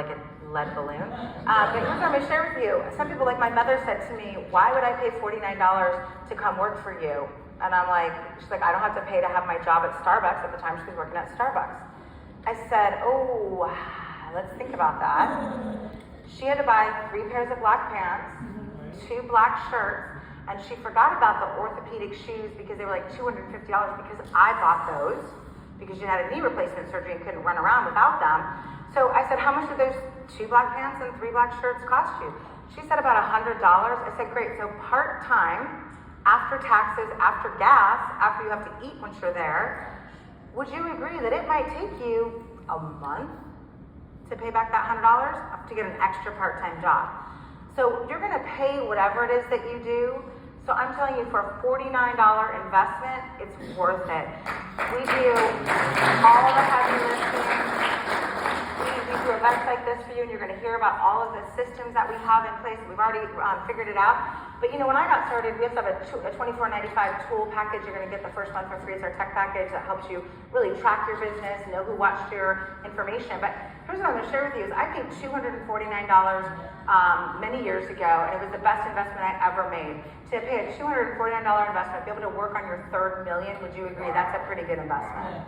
like a lead balloon. But here's what I'm gonna share with you. Some people, like my mother said to me, why would I pay $49 to come work for you? And I'm like, she's like, I don't have to pay to have my job at Starbucks. At the time she was working at Starbucks. I said, oh, let's think about that. She had to buy 3 pairs of black pants, 2 black shirts, and she forgot about the orthopedic shoes because they were like $250 because I bought those because she had a knee replacement surgery and couldn't run around without them. So I said, how much did those 2 black pants and 3 black shirts cost you? She said about $100. I said, great, so part-time, after taxes, after gas, after you have to eat once you're there, would you agree that it might take you a month to pay back that $100 to get an extra part-time job? So you're gonna pay whatever it is that you do. So I'm telling you, for a $49 investment, it's worth it. We do all the heavy lifting. We do events like this for you, and you're gonna hear about all of the systems that we have in place. We've already figured it out. But you know, when I got started, we have a $24.95 tool package. You're gonna get the first month for free. It's our tech package that helps you really track your business, know who watched your information. But here's what I'm gonna share with you is I paid $249 many years ago, and it was the best investment I ever made. To pay a $249 investment, be able to work on your 3rd million, would you agree that's a pretty good investment?